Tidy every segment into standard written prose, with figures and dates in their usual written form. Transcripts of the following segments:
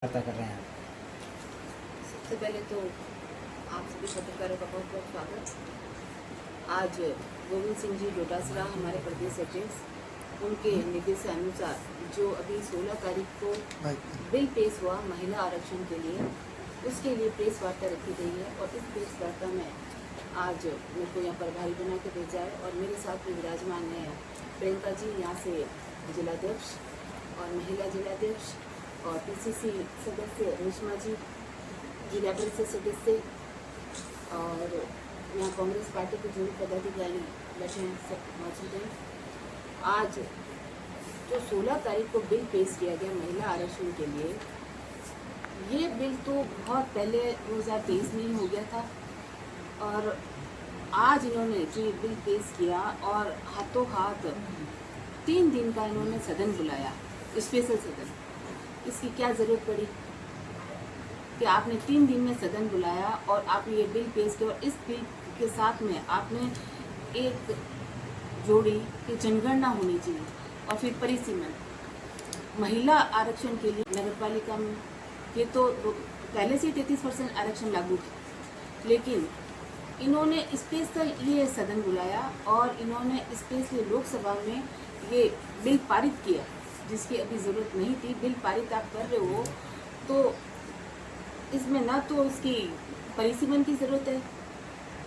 वार्ता कर रहे हैं। सबसे पहले तो आप सभी पत्रकारों का बहुत बहुत स्वागत। आज गोविंद सिंह जी डोटासरा हमारे प्रदेश अध्यक्ष, उनके निर्देशानुसार जो अभी 16 तारीख को बिल पेश हुआ महिला आरक्षण के लिए, उसके लिए प्रेस वार्ता रखी गई है। और इस प्रेस वार्ता में आज मेरे को यहाँ प्रभारी बना के भेजा है और मेरे साथ में विराजमान है प्रियंका जी, यहाँ से जिलाध्यक्ष और महिला जिलाध्यक्ष, और पीसीसी सदस्य निष्मा जी, जिला परिषद सदस्य, और यहाँ कांग्रेस पार्टी के जो पदाधिकारी बैठे हैं सब मौजूद हैं। आज जो 16 तारीख को बिल पेश किया गया महिला आरक्षण के लिए, ये बिल तो बहुत पहले 2023 में ही हो गया था और आज इन्होंने जो ये बिल पेश किया और हाथों हाथ 3 दिन का इन्होंने सदन बुलाया, स्पेशल सदन। इसकी क्या ज़रूरत पड़ी कि आपने 3 दिन में सदन बुलाया और आपने ये बिल पेश किया। और इस बिल के साथ में आपने एक जोड़ी कि जनगणना होनी चाहिए और फिर परिसीमन महिला आरक्षण के लिए नगर पालिका में। ये तो पहले से 33% आरक्षण लागू थी, लेकिन इन्होंने स्पेशल ये सदन बुलाया और इन्होंने स्पेशली लोकसभा में ये बिल पारित किया जिसकी अभी ज़रूरत नहीं थी। बिल पारित आप कर रहे हो तो इसमें ना तो इसकी परिसीमन की ज़रूरत है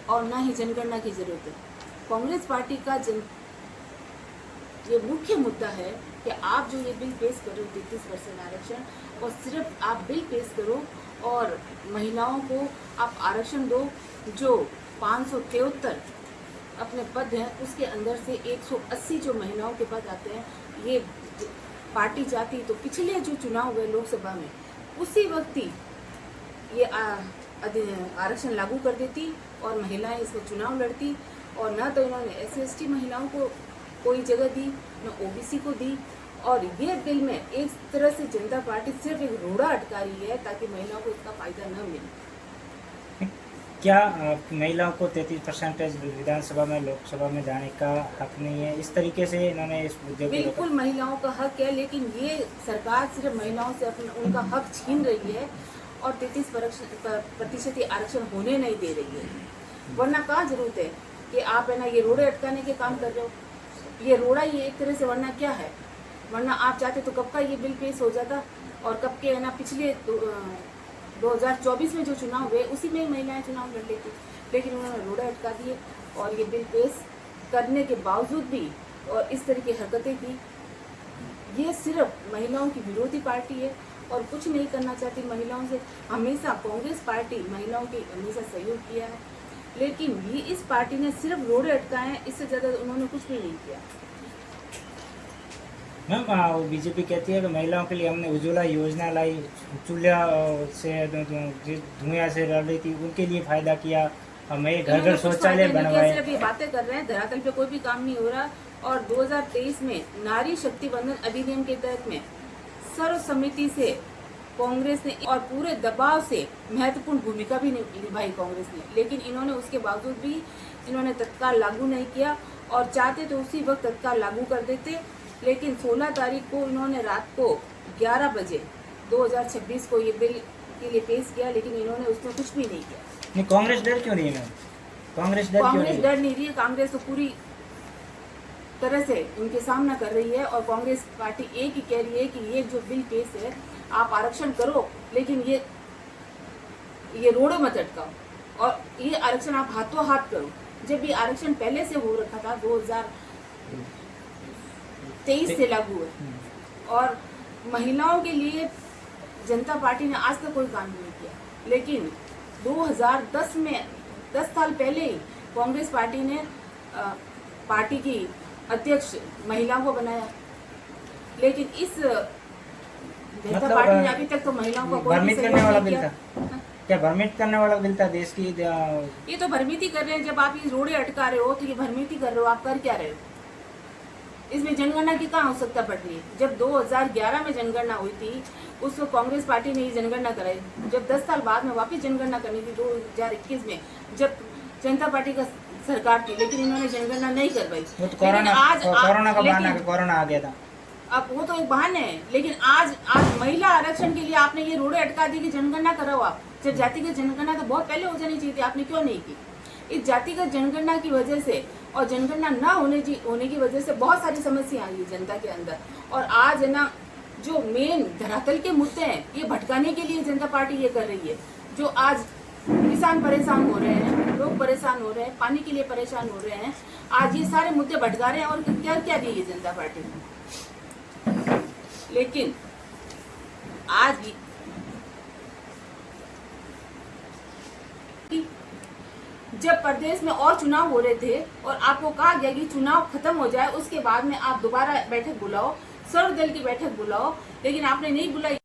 और ना ही जनगणना की ज़रूरत है। कांग्रेस पार्टी का ये मुख्य मुद्दा है कि आप जो ये बिल पेश करो 33% आरक्षण, और सिर्फ आप बिल पेश करो और महिलाओं को आप आरक्षण दो। जो 573 अपने पद हैं उसके अंदर से 180 जो महिलाओं के पद आते हैं, ये पार्टी चाहती तो पिछले जो चुनाव हुए लोकसभा में उसी वक्त ही ये आरक्षण लागू कर देती और महिलाएं इसमें चुनाव लड़ती। और ना तो इन्होंने SC/ST महिलाओं को कोई जगह दी, न OBC को दी। और ये बिल में एक तरह से जनता पार्टी सिर्फ एक रोड़ा अटका रही है ताकि महिलाओं को इसका फायदा न मिले। क्या महिलाओं को 33% विधानसभा में लोकसभा में जाने का हक नहीं है? इस तरीके से इन्होंने इस मुद्दे को बिल्कुल महिलाओं का हक है, लेकिन ये सरकार सिर्फ महिलाओं से उनका हक छीन रही है और 33% आरक्षण होने नहीं दे रही है। वरना कहाँ जरूरत है कि आप है ना ये रोड़े अटकाने के काम कर रहे हो। ये रोड़ा ये एक तरह से, वरना क्या है, वरना आप चाहते तो कब का ये बिल पेश हो जाता और कब के है ना पिछले 2024 में जो चुनाव हुए उसी में महिलाएं चुनाव लड़ लेती। लेकिन उन्होंने रोड़ा अटका दिए और ये बिल पेश करने के बावजूद भी और इस तरह की हरकतें की। ये सिर्फ महिलाओं की विरोधी पार्टी है और कुछ नहीं करना चाहती महिलाओं से। हमेशा कांग्रेस पार्टी महिलाओं की हमेशा सहयोग किया है, लेकिन ये इस पार्टी ने सिर्फ रोड़े अटकाए हैं, इससे ज़्यादा उन्होंने कुछ भी नहीं किया। मैम, बीजेपी कहती है कि महिलाओं के लिए हमने उज्ज्वला योजना लाई, चूल्हा से धुआं से लड़ रही थी उनके लिए फायदा किया, हमें घर घर शौचालय बनवाए। सिर्फ ये बातें कर रहे हैं, धरातल पे कोई भी काम नहीं हो रहा। और 2023 में नारी शक्ति बंधन अधिनियम के तहत में सर्वसम्मति से कांग्रेस ने और पूरे दबाव से महत्वपूर्ण भूमिका भी निभाई कांग्रेस ने, लेकिन इन्होंने उसके बावजूद भी इन्होंने तत्काल लागू नहीं किया। और चाहते तो उसी वक्त तत्काल लागू कर देते, लेकिन 16 तारीख को इन्होंने रात को 11 बजे 2026 को ये बिल के लिए पेश किया, लेकिन इन्होंने उसमें कुछ भी नहीं किया। नहीं, कांग्रेस डर क्यों नहीं है मैम? कांग्रेस डर नहीं रही है। कांग्रेस तो पूरी तरह से उनके सामना कर रही है और कांग्रेस पार्टी एक ही कह रही है कि ये जो बिल पेश है आप आरक्षण करो, लेकिन ये रोड़े मत अटकाओ और ये आरक्षण आप हाथों हाथ करो। जब ये आरक्षण पहले से हो रखा था, 2023 से लागू है और महिलाओं के लिए जनता पार्टी ने आज तक कोई काम नहीं किया। लेकिन 2010 में 10 साल पहले ही कांग्रेस पार्टी ने पार्टी की अध्यक्ष महिलाओं को बनाया, लेकिन इस जनता पार्टी ने अभी तक तो महिलाओं को भ्रमित करने वाला बिल था। क्या भ्रमित करने वाला बिल था देश की? ये तो भ्रमित कर रहे हैं। जब आप ये रोड़े अटका रहे हो तो ये भ्रमित कर रहे हो। आप कर क्या रहे हो? इसमें जनगणना की कहाँ आवश्यकता पड़ रही है? जब 2011 में जनगणना हुई थी उस वक्त कांग्रेस पार्टी ने ये जनगणना कराई। जब 10 साल बाद में वापस जनगणना करनी थी 2021 में, जब जनता पार्टी का सरकार थी, लेकिन इन्होंने जनगणना नहीं करवाई। कोरोना का बहाना, कोरोना आ गया था। अब वो तो एक बहाने है, लेकिन आज महिला आरक्षण के लिए आपने ये रोड़े अटका दी कि जनगणना कराओ आप। जब जातिगत जनगणना तो बहुत पहले हो जानी चाहिए थी, आपने क्यों नहीं की? इस जातिगत जनगणना की वजह से और जनगणना ना होने की वजह से बहुत सारी समस्या आ गई जनता के अंदर। और आज है ना, जो मेन धरातल के मुद्दे हैं ये भटकाने के लिए जनता पार्टी ये कर रही है। जो आज किसान परेशान हो रहे हैं, लोग परेशान हो रहे हैं, पानी के लिए परेशान हो रहे हैं, आज ये सारे मुद्दे भटका रहे हैं। और क्या क्या दी है जनता पार्टी ने? लेकिन आज जब प्रदेश में और चुनाव हो रहे थे और आपको कहा गया कि चुनाव खत्म हो जाए उसके बाद में आप दोबारा बैठक बुलाओ, सर्वदल की बैठक बुलाओ, लेकिन आपने नहीं बुलाई।